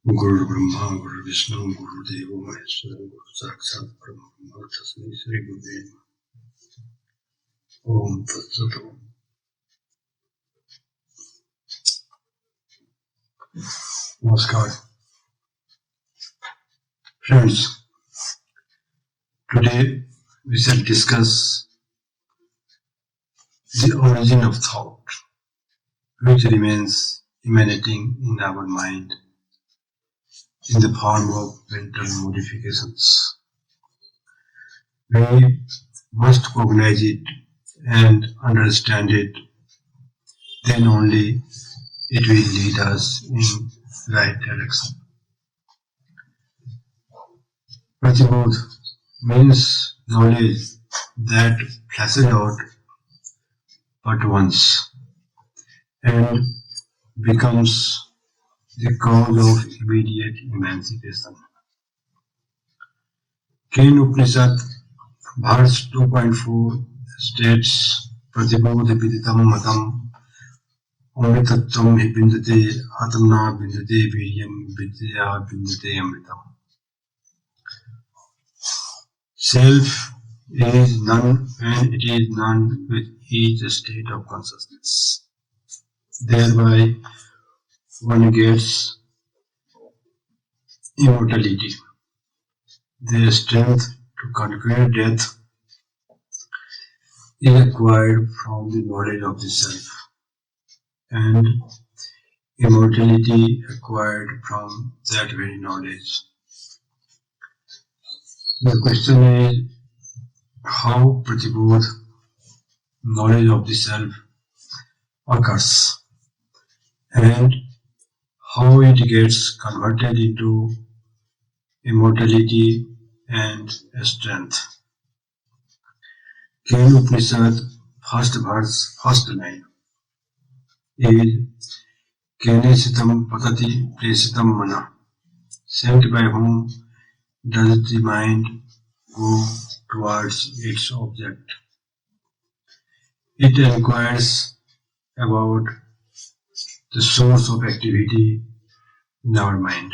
Guru Brahma, Guru Vishnu, Guru Deva Maheshwara, Guru Sakshat Brahma, Tasmai Shri Gurave Namaha. Om Tat Sat. Namaskar. Friends, today we shall discuss the origin of thought, which remains emanating in our mind in the form of mental modifications. We must cognize it and understand it, then only it will lead us in right direction. Pratibodh means knowledge that flashes out but once and becomes the cause of immediate emancipation. Ken Upanishad verse 2.4 states Pratibodh viditam matam amritatvam hi bindate atamna bindate viryam vidya bindate amritam. Self is none and it is none with each state of consciousness. Thereby one gets immortality, the strength to conquer death is acquired from the knowledge of the self, and immortality acquired from that very knowledge. The question is how Pratibodh, knowledge of the self, occurs and how it gets converted into immortality and strength. Ken Upanishad, first verse, first line is Kene sitam patati presitam mana. Sent by whom does the mind go towards its object? It inquires about the source of activity in our mind.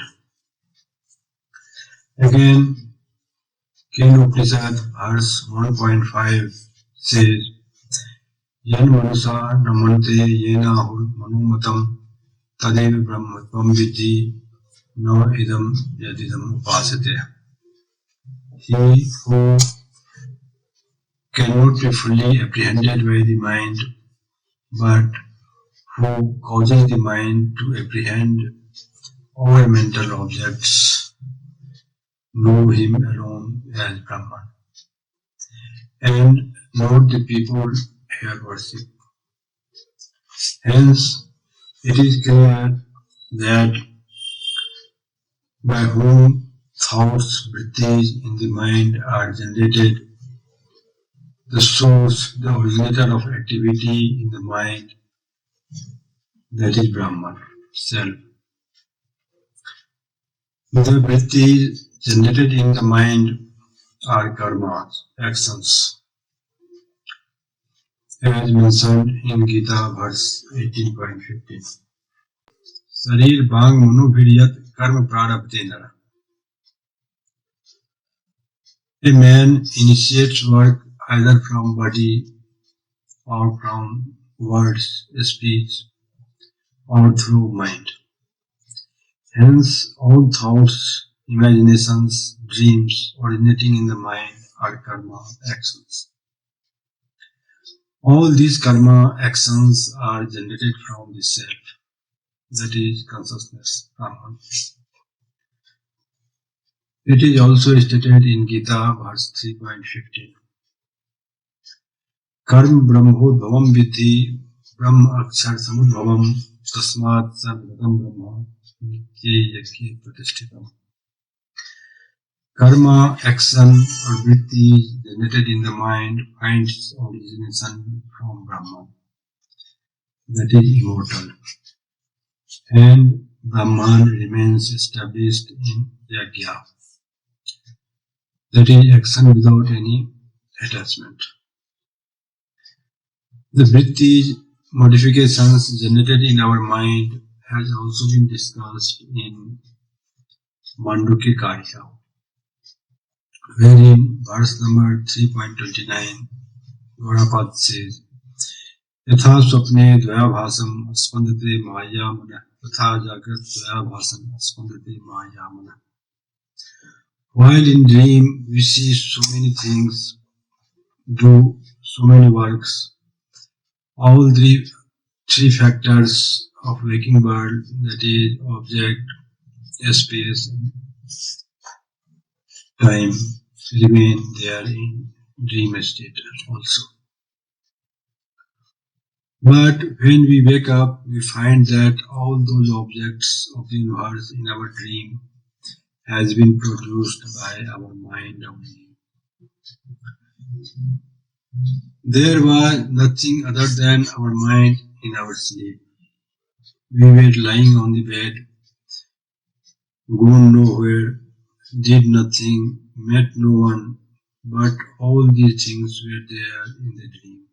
Again, Ken Upanishad verse 1.5 says, Yan manusa namante yena manumatam tadev brahmatvam vidhi no idam yadidam upasate. He who cannot be fully apprehended by the mind, but who causes the mind to apprehend all mental objects, know him alone as Brahman, and not the people here worship. Hence, it is clear that by whom thoughts, vrittis in the mind are generated, the source, the originator of activity in the mind, that is Brahman, self. The vrittis generated in the mind are karmas, actions, as mentioned in Gita verse 18.15. Sarir bhang manobhiryat karma prarabdhe nara. A man initiates work either from body or from words, speech, or through mind. Hence, all thoughts, imaginations, dreams originating in the mind are karma actions. All these karma actions are generated from the self, that is consciousness, Brahman. It is also stated in Gita verse 3.15. Karm brahmodbhavam vidhi brahma akshar samudbhavam tasmat sarvadam brahma nitye yakye pratishtitam. Karma, action or vritti generated in the mind finds origination from Brahman, that is immortal, and Brahman remains established in yajna, that is action without any attachment. The vritti modifications generated in our mind has also been discussed in Mandukya Karika, wherein verse number 3.29, Gaurapad says, यथा स्वप्ने द्वयाभासम स्पंदते माया मनः तथा जागृत द्वयाभासम स्पंदते माया मनः. While in dream we see so many things, do so many works, all three factors of waking world, that is object, space, and time, remain there in dream state also. But when we wake up, we find that all those objects of the universe in our dream has been produced by our mind only. There was nothing other than our mind in our sleep. We were lying on the bed, gone nowhere, did nothing, met no one, but all these things were there in the dream.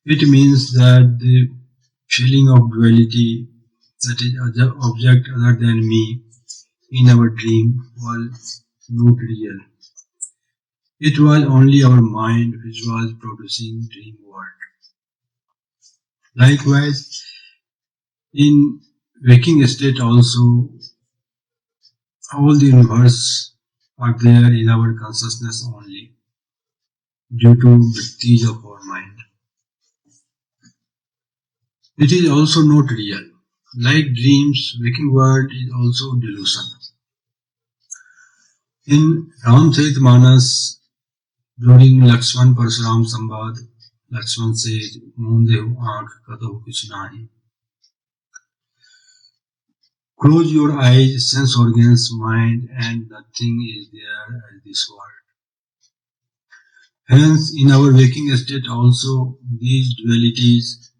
It means that the feeling of duality, that is object other than me, in our dream was not real. It was only our mind which was producing dream world. Likewise, in waking state also, all the universe are there in our consciousness only, due to vrittis of our mind. It is also not real. Like dreams, waking world is also delusion. In Ramcharitmanas, during Lakshman Parashuram Sambad, Lakshman says, "Moondev aankh katahu kuch nahi." Close your eyes, sense organs, mind, and nothing is there as this world. Hence, in our waking state also, these dualities,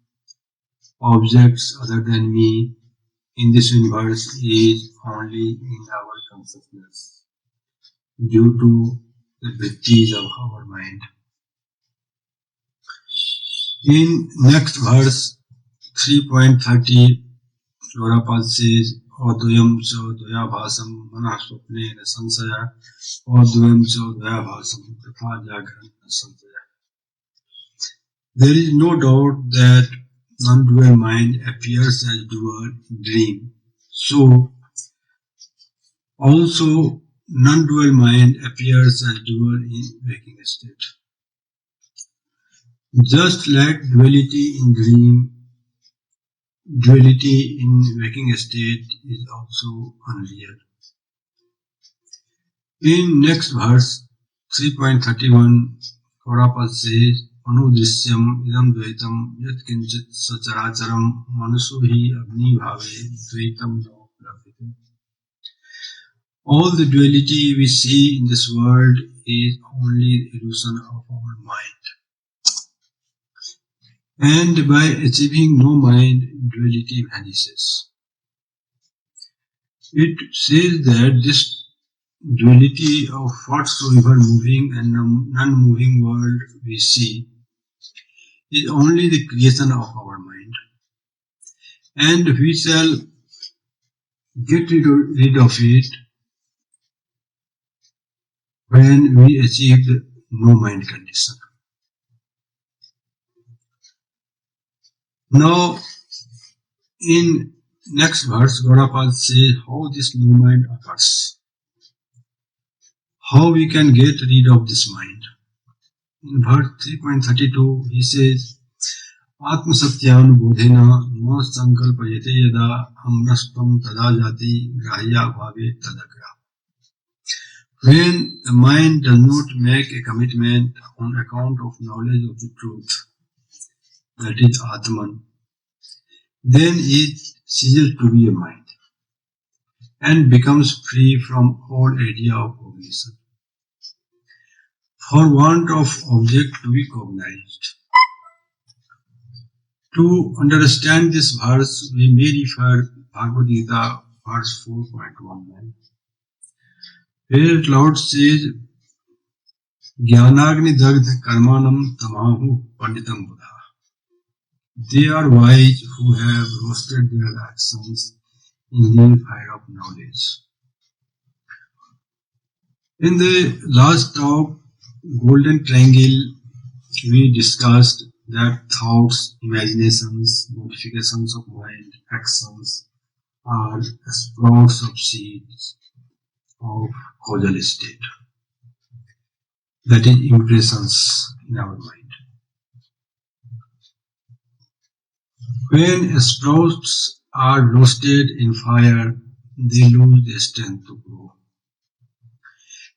objects other than me, in this universe is only in our consciousness, due to the vrittis of our mind. In next verse, 3.30, Gaurapad says, Advayam cha dvayabhasam manah swapnena sansaya, Advayam cha dvayabhasam tatha jagranna sansaya. There is no doubt that non-dual mind appears as dual in dream. So, also non-dual mind appears as dual in waking state. Just like duality in dream, duality in waking state is also unreal. In next verse, 3.31, Gaurapad says, Anudrisyam idam dvaitam yat kinchit sacharacharam manuso hi agni bhave dvaitam no prapite. All the duality we see in this world is only the illusion of our mind. And by achieving no mind, duality vanishes. It says that this duality of whatsoever moving and non-moving world we see is only the creation of our mind. And we shall get rid of it when we achieve the no mind condition. Now, in next verse, Gaurapad says how this no mind occurs. How we can get rid of this mind. In verse 3.32, he says, Atmasatyanubodhena no sankalpayate yada amnastam tada jati grahya bhave tadagra. When the mind does not make a commitment on account of knowledge of the truth, that is Atman, then it ceases to be a mind and becomes free from all idea of cognition, for want of object to be cognized. To understand this verse, we may refer Bhagavad Gita, verse 4.19, where Lord says, Jnanagni dagdha karmanam tamahu panditam buddha. They are wise who have roasted their actions in the fire of knowledge. In the last talk, Golden Triangle, we discussed that thoughts, imaginations, modifications of mind, actions are sprouts of seeds of causal state, that is, impressions in our mind. When sprouts are roasted in fire, they lose their strength to grow.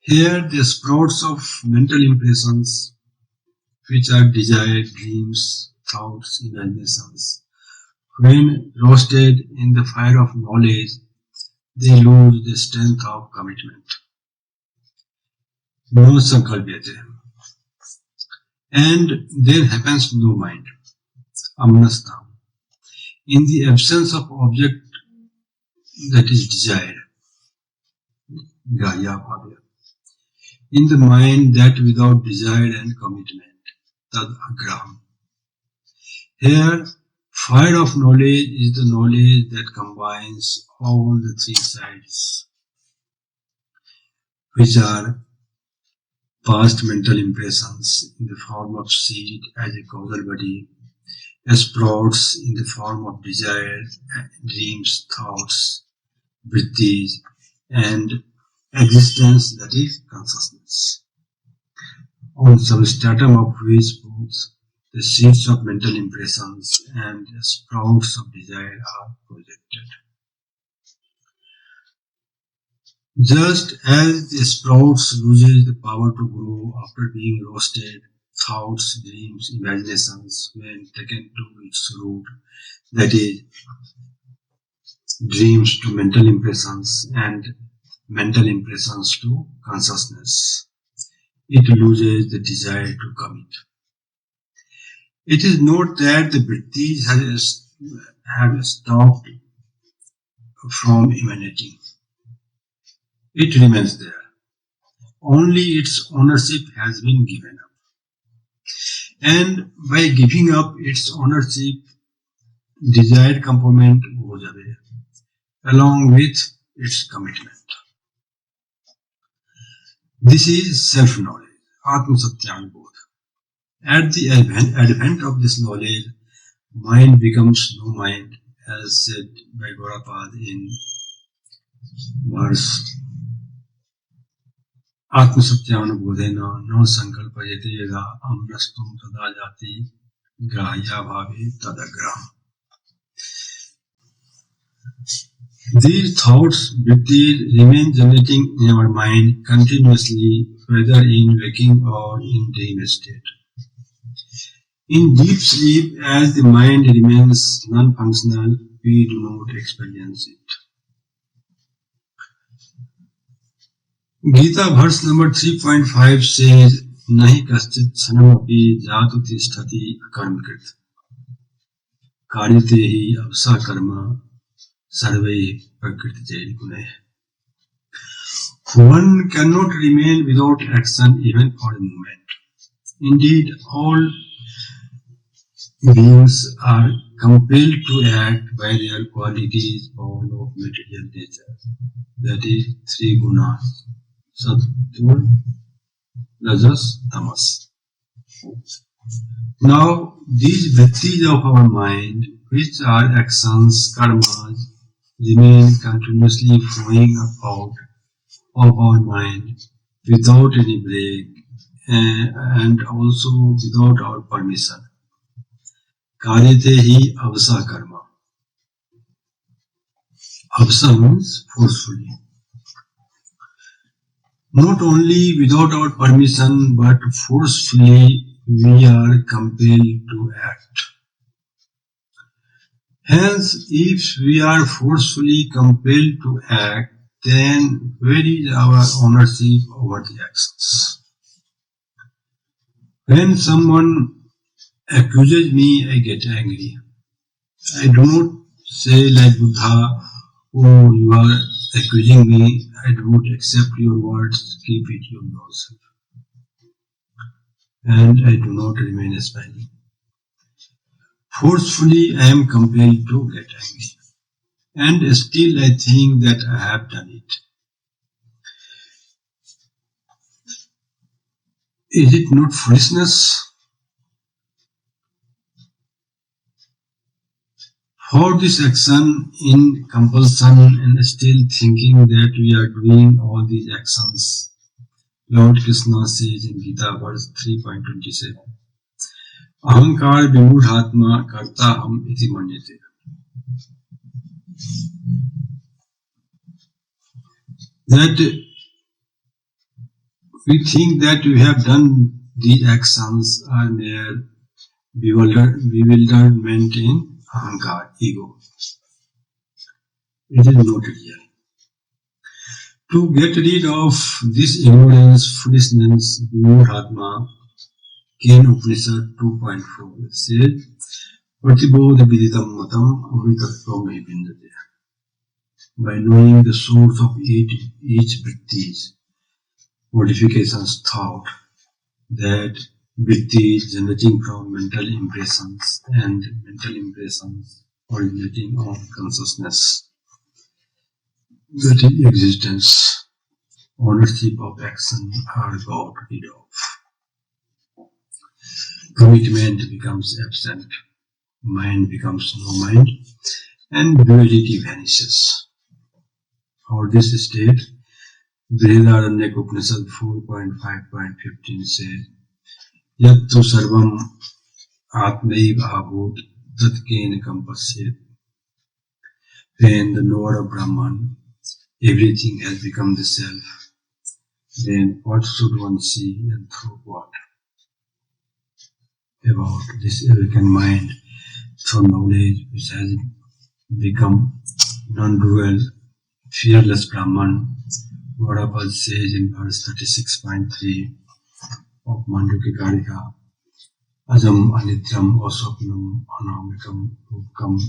Here, the sprouts of mental impressions, which are desire, dreams, thoughts, imaginations, when roasted in the fire of knowledge, they lose the strength of commitment. No sankalpyate. And there happens no mind, amnastam. In the absence of object that is desired, grahya bhavya. In the mind that without desire and commitment, tad agraham. Here, fire of knowledge is the knowledge that combines all the three sides, which are past mental impressions in the form of seed as a causal body, sprouts in the form of desire, dreams, thoughts, vrittis, and existence that is consciousness, on substratum of which both the seeds of mental impressions and sprouts of desire are projected. Just as the sprouts loses the power to grow after being roasted, thoughts, dreams, imaginations, when taken to its root, that is, dreams to mental impressions and mental impressions to consciousness, it loses the desire to commit. It is not that the vrittis have stopped from emanating. It remains there. Only its ownership has been given up. And by giving up its ownership, desired component goes away, along with its commitment. This is self-knowledge, Atma Satyanubodh. At the advent of this knowledge, mind becomes no mind, as said by Gaurapad in verse Atma Satyanubodhena no sankalpayate yada amnastum tada jati grahya bhave tadagraham. These thoughts, vrittis, remain generating in our mind continuously, whether in waking or in dream state. In deep sleep, as the mind remains non-functional, we do not experience it. Gita verse number 3.5 says, Nahi kaschit sanamapi jatu tisthati akarmkrit. Karyate hi avsa karma sarve prakriti jail gunay. One cannot remain without action even for a moment. Indeed, all beings are compelled to act by their qualities born of material nature. That is, three gunas, sattva, rajas, tamas. Now, these vrittis of our mind, which are actions, karmas, remain continuously flowing out of our mind without any break and also without our permission. Karyate hi avsa karma. Avsa means forcefully. Not only without our permission, but forcefully we are compelled to act. Hence, if we are forcefully compelled to act, then where is our ownership over the actions? When someone accuses me, I get angry. I do not say like Buddha, oh, you are accusing me, I do not accept your words, keep it yourself. And I do not remain smiling. Forcefully, I am compelled to get angry. And still I think that I have done it. Is it not foolishness? For this action in compulsion and still thinking that we are doing all these actions, Lord Krishna says in Gita verse 3.27, Ahankar vimudhatma karta ham iti manyate. That we think that we have done these actions are mere bewilderment in ahankar, ego. It is not real. To get rid of this ignorance, foolishness, vimudhatma, Ken Upanishad 2.4 says, pratibodh viditam matam amritatvam vindate. By knowing the source of each vritti's modifications thought, that vrittis generating from mental impressions and mental impressions originating on consciousness, that is existence, ownership of action are got rid of. Commitment becomes absent, mind becomes no mind, and duality vanishes. For this state, Brihadaranyaka Upanishad 4.5.15 says, Yattu sarvam atmaiva abhut tatkena kampasyet. When the knower of Brahman, everything has become the self, then what should one see and through what? About this awakened mind through knowledge which has become non-dual, fearless Brahman, Prabhupada says in verse 36.3 of Mandukya Karika, Ajam Anityam Aswapnam Anamikam Rupkam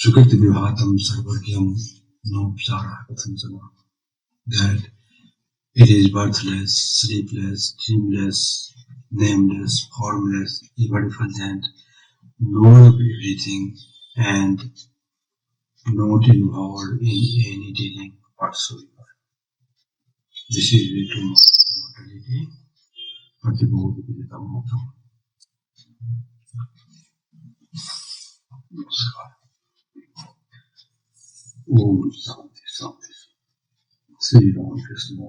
Sukrit Vihatam Sarvagyam Nopsara Kathanjana, that it is birthless, sleepless, dreamless, nameless, formless, ever-present, knower of everything, and not involved in any dealing whatsoever. This is written immortality, pratibodh viditam matam. Om Shanti Shanti. Sri Ram Krishna.